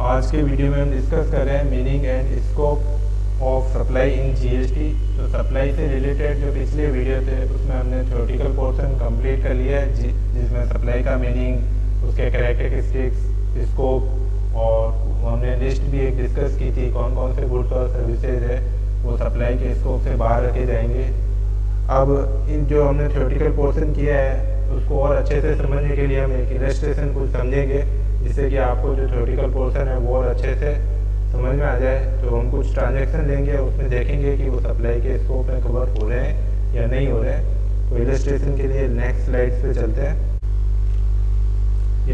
आज के वीडियो में हम डिस्कस कर रहे हैं meaning and scope of supply in GST. तो सप्लाई से रिलेटेड जो पिछले वीडियो थे उसमें हमने थ्योरेटिकल पोर्शन कंप्लीट कर लिया है, जिसमें सप्लाई का मीनिंग, उसके कैरेक्टरिस्टिक्स, स्कोप और हमने लिस्ट भी एक डिस्कस की थी कौन कौन से गुड्स और सर्विसेज है वो सप्लाई के स्कोप से बाहर रखे जाएंगे। अब इन जो हमने थ्योरेटिकल पोर्शन किया है उसको और अच्छे से समझने के लिए हम एक इलस्ट्रेशन कुछ समझेंगे, जिससे कि आपको जो थ्योरेटिकल पोर्शन है वो और अच्छे से समझ में आ जाए। तो हम कुछ ट्रांजैक्शन लेंगे, उसमें देखेंगे कि वो सप्लाई के स्कोप में कवर हो रहे हैं या नहीं हो रहे हैं। तो इलस्ट्रेशन के लिए नेक्स्ट स्लाइड्स पे चलते हैं।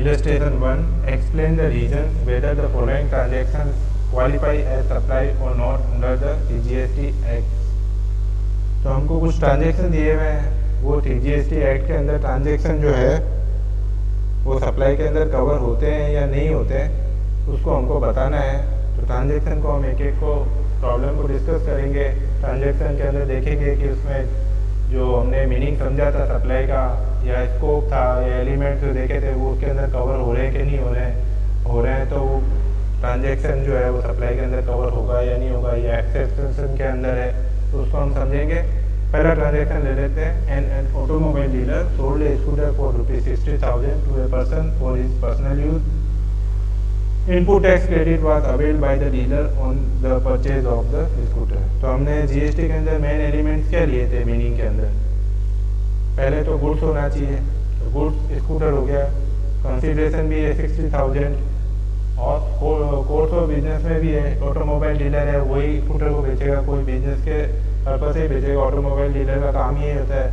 Illustration 1, explain the reason whether the following transaction qualify as supply और not under the TGST act. तो हमको कुछ ट्रांजैक्शन दिए हुए हैं, वो TGST एक्ट के अंदर ट्रांजैक्शन जो है वो सप्लाई के अंदर कवर होते हैं या नहीं होते हैं उसको हमको बताना है। तो ट्रांजैक्शन को हम एक एक को प्रॉब्लम को डिस्कस करेंगे। ट्रांजैक्शन के अंदर देखेंगे कि उसमें जो हमने मीनिंग समझा था सप्लाई का या स्कोप था या एलिमेंट जो देखे थे वो उसके अंदर कवर हो रहे हैं कि नहीं हो रहे हैं। तो वो ट्रांजैक्शन जो है वो सप्लाई के अंदर कवर होगा या नहीं होगा, या एक्सेप्शन के अंदर है तो उसको हम समझेंगे। पहला ट्रांजैक्शन ले लेते हैं। An automobile dealer sold a scooter for ₹60,000 to a person for his personal use. Input tax credit was availed by the dealer on the purchase of the scooter. तो हमने जीएसटी के अंदर मेन एलिमेंट्स क्या लिए थे meaning के अंदर? पहले तो गुड्स होना चाहिए, तो गुड्स स्कूटर हो गया। कंसिडरेशन भी है 60,000 और कोर्स ऑफ बिजनेस में भी है। ऑटोमोबाइल डीलर है वही स्कूटर को बेचेगा, कोई बिजनेस के पर्पज से बेचेगा। ऑटोमोबाइल डीलर का काम ही होता है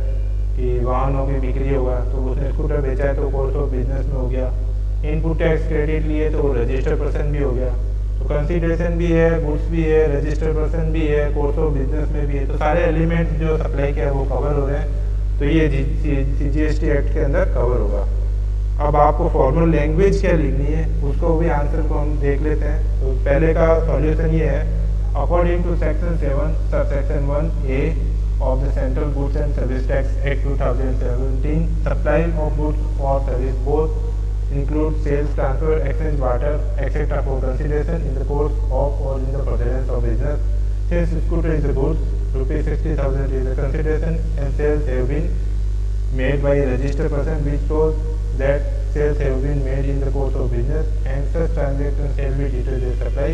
कि वाहनों की बिक्री होगा, तो उसने स्कूटर बेचा है तो कोर्स ऑफ बिजनेस में हो गया। इनपुट टैक्स क्रेडिट लिए तो रजिस्टर्ड पर्सन भी हो गया। तो कंसिडरेशन भी है, गुड्स भी है, रजिस्टर्ड पर्सन भी है, कोर्स ऑफ बिजनेस में भी है। तो सारे एलिमेंट जो सप्लाई के है वो कवर हो रहे हैं। तो ये GST एक्ट के अंदर कवर होगा। अब आपको फॉर्मल लैंग्वेज क्या लिखनी है उसको भी आंसर को हम देख लेते हैं। तो पहले का सॉल्यूशन ये है, according to section 7 subsection 1A of the Central Goods and Service Tax Act 2017, supply of goods or service both include sales, transfer, exchange, barter, etc. for consideration in the course of or in the pursuance of business. Since scooter is a goods, ₹60,000 is a consideration and sales have been made by a registered person which shows that sales have been made in the course of business, and such transactions shall be treated as supply.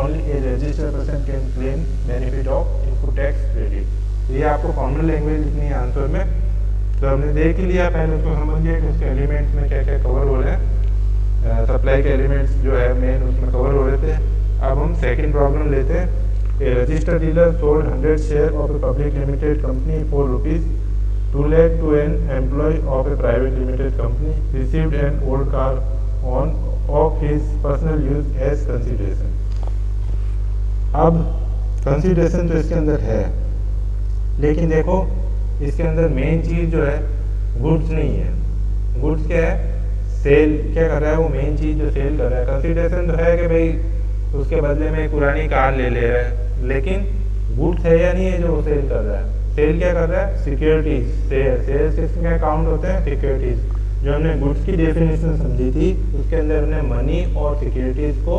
Only a registered person can claim benefit of input tax credit. ये आपको formal language लिखनी है answer में। तो हमने देख लिया, पहले उसको समझिए कि उसके एलिमेंट्स में क्या क्या कवर हो रहे हैं। सप्लाई के एलिमेंट्स जो है मेन उसमें कवर हो रहे थे। अब हम सेकंड प्रॉब्लम लेते हैं। A registered dealer sold 100 share of a public limited company for ₹2 lakh to an employee of a private limited company, received an old car on of his personal use as consideration. अब consideration तो इसके अंदर है, लेकिन देखो इसके अंदर main चीज़ जो है गुड्स नहीं है। गुड्स क्या है? सेल क्या कर रहा है वो मेन चीज़ जो सेल कर रहा है। कंसिडरेशन तो है कि भाई उसके बदले में एक पुरानी कार ले रहा है, लेकिन गुड्स है या नहीं है जो वो सेल कर रहा है? सेल क्या कर रहा है? सिक्योरिटीज। सेल्स किसमें काउंट होते हैं? सिक्योरिटीज। जो हमने गुड्स की डेफिनेशन समझी थी उसके अंदर हमने मनी और सिक्योरिटीज को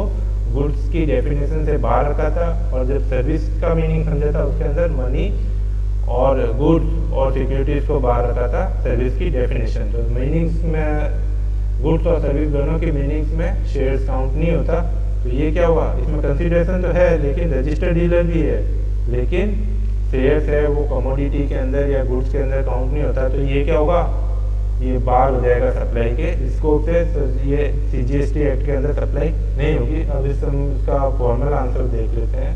गुड्स की डेफिनेशन से बाहर रखा था, और जब सर्विस का मीनिंग समझा था उसके अंदर मनी और गुड्स और सिक्योरिटीज को बाहर रखा था सर्विस की डेफिनेशन। तो मीनिंग्स में गुड्स और सर्विस दोनों की मीनिंग्स में शेयर्स काउंट नहीं होता। तो ये क्या हुआ, इसमें कंसिडरेशन तो है लेकिन रजिस्टर्ड डीलर भी है, लेकिन शेयर्स है वो कमोडिटी के अंदर या गुड्स के अंदर काउंट नहीं होता। तो ये क्या होगा, ये बाहर हो जाएगा सप्लाई के स्कोप से। तो ये GST एक्ट के अंदर सप्लाई नहीं होगी। अब इसका फॉर्मल आंसर देख लेते हैं।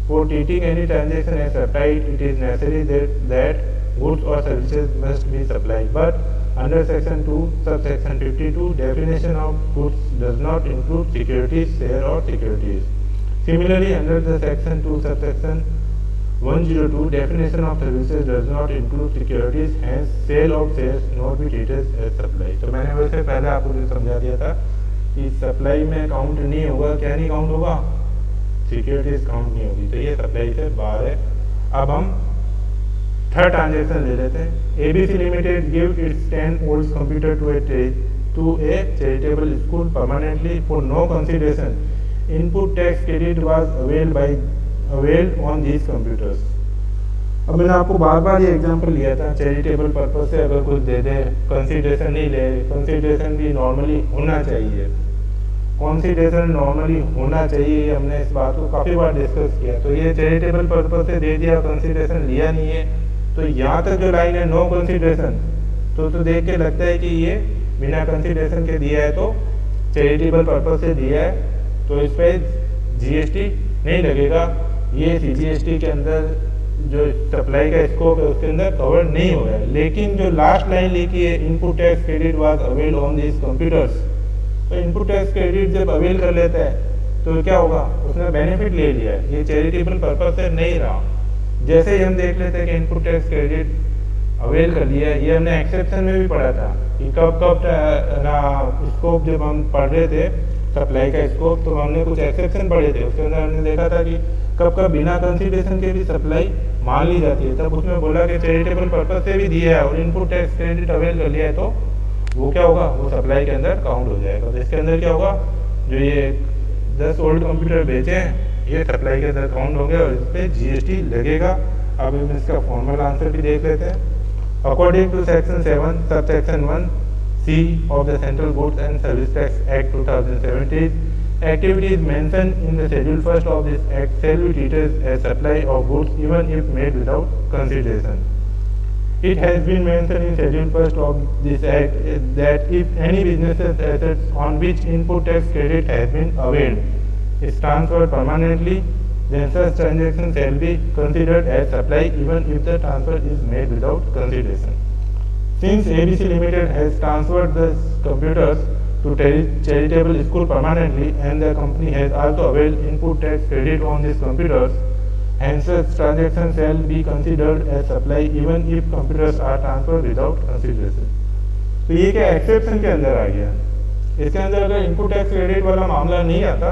For treating any transaction as supplied, it is necessary that goods or services must be supplied. But under section 2, subsection 52, definition of goods does not include securities, share or securities. Similarly, under the section 2, subsection 102, definition of services does not include securities. Hence, sale of shares not be treated as supply. तो मैंने वैसे पहले आपको समझा दिया था कि supply में काउंट नहीं होगा। क्या नहीं काउंट होगा? सिक्योरिटीज काउंट नहीं होगी। तो ये सप्लाई से बाहर है। अब हम थर्ड ट्रांजेक्शन ले लेते हैं। ABC limited give its 10 old computer to a charitable school permanently for no consideration. Input tax credit was availed on these computers. अब मैंने आपको बार बार ये एग्जांपल लिया था, चैरिटेबल पर्पस से अगर कुछ दे दे, कंसीडरेशन नहीं ले, कंसीडरेशन भी नॉर्मली होना चाहिए, कंसीडरेशन नॉर्मली होना चाहिए, हमने इस बात को काफ़ी बार डिस्कस किया। तो ये चैरिटेबल पर्पस से दे दिया, कंसीडरेशन लिया नहीं है, तो यहाँ तक जो लाइन है नो कंसीडरेशन, तो देख के लगता है कि ये बिना कंसीडरेशन के दिया है, तो चैरिटेबल पर्पस से दिया है, तो इस पर जीएसटी नहीं लगेगा, ये सीजीएसटी के अंदर जो सप्लाई का स्कोप है उसके अंदर कवर नहीं हो रहा है। लेकिन जो लास्ट लाइन लिखी है, input tax credit was avail on this computers, तो इनपुट टैक्स क्रेडिट जब अवेल कर लेता है तो क्या होगा, उसने बेनिफिट ले लिया है, ये चैरिटेबल पर्पस से नहीं रहा। जैसे ही हम देख लेते हैं कि इनपुट टैक्स क्रेडिट अवेल कर लिया, ये हमने एक्सेप्शन में भी पढ़ा था कि कब कब ना स्कोप जब हम पढ़ रहे थे सप्लाई का स्कोप, तो हमने कुछ एक्सेप्शन पढ़े थे, उसके अंदर हमने देखा था कि कब कब बिना कंसीडरेशन के भी सप्लाई मान ली जाती है। तब उसमें बोला कि चैरिटेबल पर्पस से भी दिया है और इनपुट टैक्स क्रेडिट अवेल कर लिया है, तो वो क्या होगा, वो सप्लाई के अंदर काउंट हो जाएगा। तो इसके अंदर क्या होगा, जो ये 10 ओल्ड कंप्यूटर बेचे हैं ये सप्लाई के अंदर काउंट होंगे और इस पर जीएसटी लगेगा। अब हम इसका फॉर्मल आंसर भी देख लेते हैं। According to section 7 subsection 1C of the Central Goods and Service Tax Act 2017, activities mentioned in the Schedule 1st of this Act shall be treated as supply of goods even if made without consideration. It has been mentioned in Schedule 1st of this Act that if any business's assets on which input tax credit has been availed is transferred permanently, then such transaction shall be considered as supply even if the transfer is made without consideration. Since ABC Limited has transferred the computers to charitable school permanently and the company has also availed input tax credit on these computers, hence such transactions shall be considered as supply even if computers are transferred without consideration. तो ये क्या exception के अंदर आ गया, इसके अंदर अगर input tax credit वाला मामला नहीं आता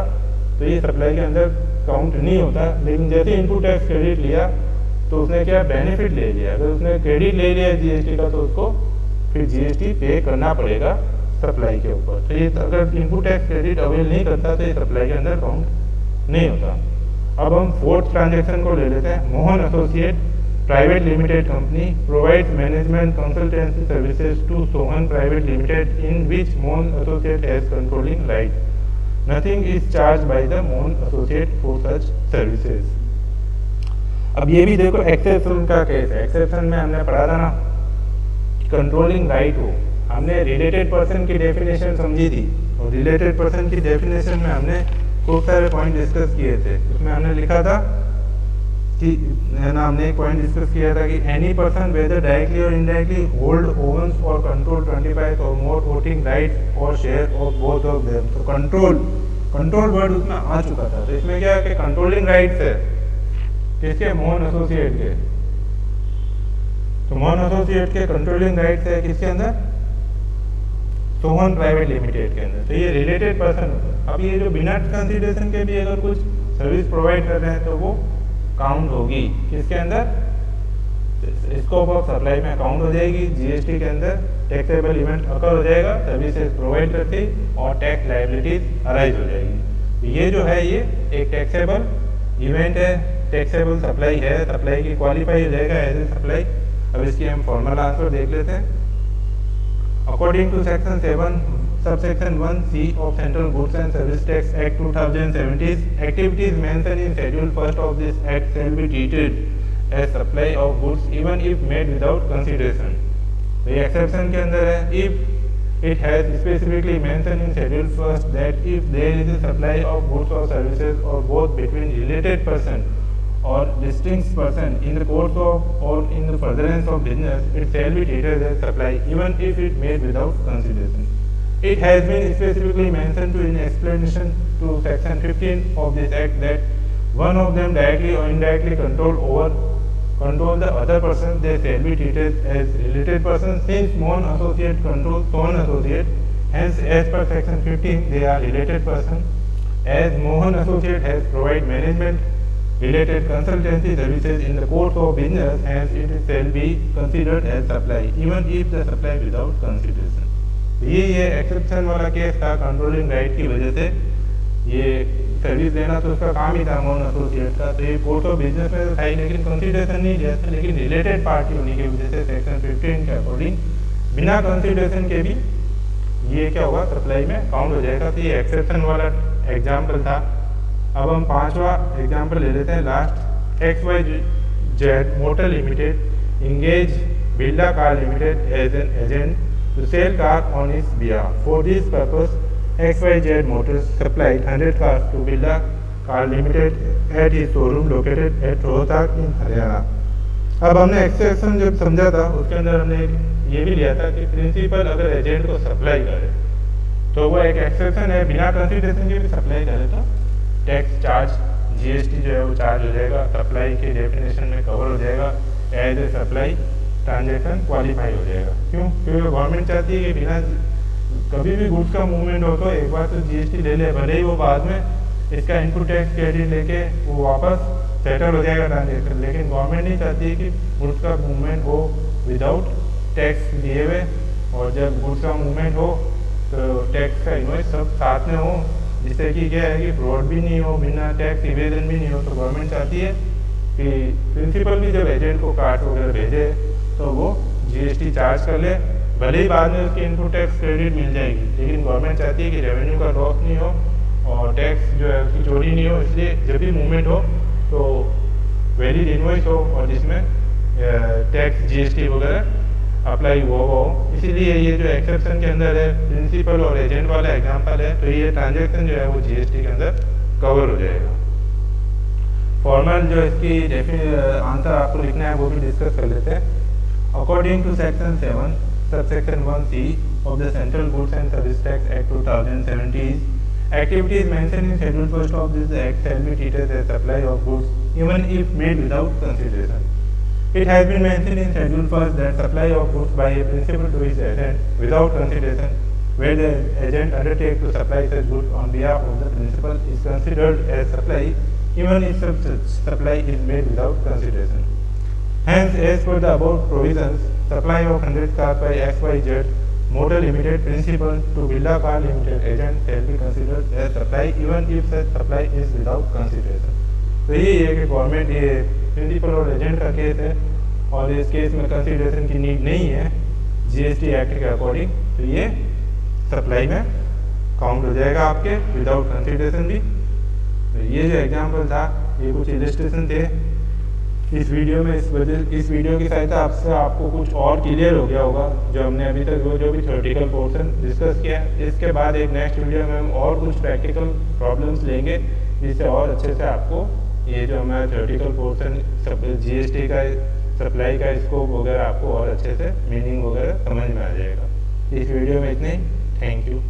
तो ये सप्लाई के अंदर काउंट नहीं होता। लेकिन जैसे इनपुट टैक्स क्रेडिट लिया तो उसने क्या बेनिफिट ले लिया, अगर उसने क्रेडिट ले लिया जीएसटी का तो उसको फिर जीएसटी पे करना पड़ेगा सप्लाई के ऊपर। तो ये अगर इनपुट टैक्स क्रेडिट अवेल नहीं करता तो ये सप्लाई के अंदर काउंट नहीं होता। अब हम फोर्थ ट्रांजेक्शन को ले लेते हैं। Mohan associate private limited company provides management consultancy services to Sohan private limited in which Mohan associate has controlling right. Nothing is charge by the Mohan associate for such services. अब ये भी देखो एक्सेप्शन का केस है। एक्सेप्शन में हमने पढ़ा था ना कंट्रोलिंग राइट हो, हमने रिलेटेड पर्सन की डेफिनेशन समझी थी और रिलेटेड पर्सन की डेफिनेशन में हमने खूब सारे पॉइंट डिस्कस किए थे। उसमें हमने लिखा था कि है ना, हमने एक पॉइंट डिस्कस किया था कि एनी पर्सन वेदर डायरेक्टली और इनडायरेक्टली होल्ड ओन्स और कंट्रोल 25 और मोर वोटिंग राइट और share of both of them. तो कंट्रोल वर्ड उसमें आ चुका था। तो इसमें क्या है कि कंट्रोलिंग राइट्स है किसके, मोहन एसोसिएट के। तो मोहन एसोसिएट के कंट्रोलिंग राइट्स है किसके अंदर, सोहन प्राइवेट लिमिटेड के अंदर। तो ये रिलेटेड पर्सन होता है। अब ये जो बिना कंसिडरेशन के भी अगर कुछ सर्विस प्रोवाइड कर रहे हैं तो वो काउंट होगी किसके अंदर, स्कोप ऑफ सप्लाई में काउंट हो जाएगी। जीएसटी के अंदर टैक्सेबल इवेंट अकर हो जाएगा, सर्विसेज प्रोवाइड करती और टैक्स लायबिलिटीज अराइज हो जाएगी। ये जो है ये एक टैक्सेबल इवेंट है, टैक्सेबल सप्लाई है, सप्लाई की क्वालिफाई हो जाएगा एज ए सप्लाई। अब इसकी हम फॉर्मल आंसर देख लेते हैं। According to section 7 subsection 1C of Central Goods and Service Tax Act 2017, activities mentioned in Schedule 1st of this Act shall be treated as supply of goods even if made without consideration. तो ये exception के अंदर है। If it has specifically mentioned in Schedule 1st that if there is a supply of goods or services or both between related person or distinct person in the course of or in the furtherance of business, it shall be treated as supply even if it made without consideration. It has been specifically mentioned in explanation to section 15 of this act that one of them directly or indirectly control the other person, they shall be treated as related persons. Since Mohan Associate controls Sohan Associate, hence as per section 15 they are related person. As Mohan Associate has provided management related consultancy services in the course of business, hence it shall be considered as supply even if the supply without consideration. ये exception वाला case था controlling right की वजह से ये service देना तो उसका काम ही था अमाउंट एसोसिएट का। तो ये कोर्स ऑफ बिजनेस में तो था ही, लेकिन कंसिडरेशन नहीं दिया था। लेकिन रिलेटेड पार्टी होने की वजह से सेक्शन 15 के अकॉर्डिंग बिना कंसिडरेशन के भी ये क्या होगा, सप्लाई में काउंट हो जाएगा। तो ये एक्सेप्शन वाला एग्जाम्पल था। अब हम 5वां एग्जाम्पल ले लेते हैं last. XYZ motor limited engage Birla car limited as an agent to sell car on its behalf. For this purpose, XYZ Motors supplied 100 cars to Birla Car Limited at his showroom located at Rohtak in Haryana. अब हमने exception जब समझा था उसके अंदर हमने ये भी लिया था कि प्रिंसिपल अगर एजेंट को सप्लाई करे तो वो एक एक्सेप्शन है, बिना कंसिडरेशन के भी सप्लाई करे तो टैक्स चार्ज GST जो है वो चार्ज हो जाएगा, सप्लाई के डेफिनेशन में कवर हो जाएगा, as a supply transaction qualify हो जाएगा। क्यों? क्योंकि गवर्नमेंट चाहती है कि बिना कभी भी गुड्स का मूवमेंट हो तो एक बार तो GST ले ले, भले ही वो बाद में इसका इनपुट टैक्स क्रेडिट लेके वो वापस सेटल हो जाएगा ट्रांजेक्शन। लेकिन गवर्नमेंट नहीं चाहती है कि गुड्स का मूवमेंट हो विदाउट टैक्स दिए हुए, और जब गुड्स का मूवमेंट हो तो टैक्स का इन्वॉइस सब साथ में हो, जिससे कि क्या है कि फ्रॉड भी नहीं हो, बिना टैक्स इवेजन भी नहीं हो। तो गवर्नमेंट चाहती है कि प्रिंसिपल भी जब एजेंट को कार्ड वगैरह भेजे तो वो GST चार्ज कर ले, भले ही बाद में उसकी इनपुट टैक्स क्रेडिट मिल जाएगी, लेकिन गवर्नमेंट चाहती है कि रेवेन्यू का लॉस नहीं हो और टैक्स जो है उसकी चोरी नहीं हो। इसलिए जब भी मूवमेंट हो तो वैलिड इनवॉइस हो और जिसमें टैक्स GST वगैरह अप्लाई हुआ हो। इसीलिए ये जो एक्सेप्शन के अंदर है प्रिंसिपल और एजेंट वाला एग्जाम्पल है, तो ये ट्रांजेक्शन जो है वो GST के अंदर कवर हो जाएगा। फॉर्मल जो इसकी आंसर आपको लिखना है वो भी डिस्कस कर लेते हैं। According to Section 7, Subsection 1C of the Central Goods and Service Tax Act 2017, activities mentioned in Schedule 1 of this Act shall be treated as supply of goods, even if made without consideration. It has been mentioned in Schedule 1 that supply of goods by a principal to his agent without consideration, where the agent undertakes to supply such goods on behalf of the principal, is considered as supply, even if such supply is made without consideration. Hence, as per the above provisions, supply of 100 cars by XYZ Motor Limited principal to Birla Car Limited agent shall be considered as supply, even if such supply is without consideration. तो यही है कि government ये principal और agent का case है और इस केस में कंसिडरेशन की नीड नहीं है GST एक्ट के अकॉर्डिंग, तो ये सप्लाई में काउंट हो जाएगा आपके विदाउट कंसिडरेशन भी। तो ये जो एग्जाम्पल था ये कुछ इलस्ट्रेशन थे इस वीडियो में। इस वीडियो की सहायता आपसे आपको कुछ और क्लियर हो गया होगा जो हमने अभी तक जो भी थ्योरेटिकल पोर्शन डिस्कस किया। इसके बाद एक नेक्स्ट वीडियो में हम और कुछ प्रैक्टिकल प्रॉब्लम्स लेंगे जिससे और अच्छे से आपको ये जो हमारा थ्योरेटिकल पोर्शन GST का सप्लाई का स्कोप वगैरह आपको और अच्छे से मीनिंग वगैरह समझ में आ जाएगा। इस वीडियो में इतने ही। Thank you.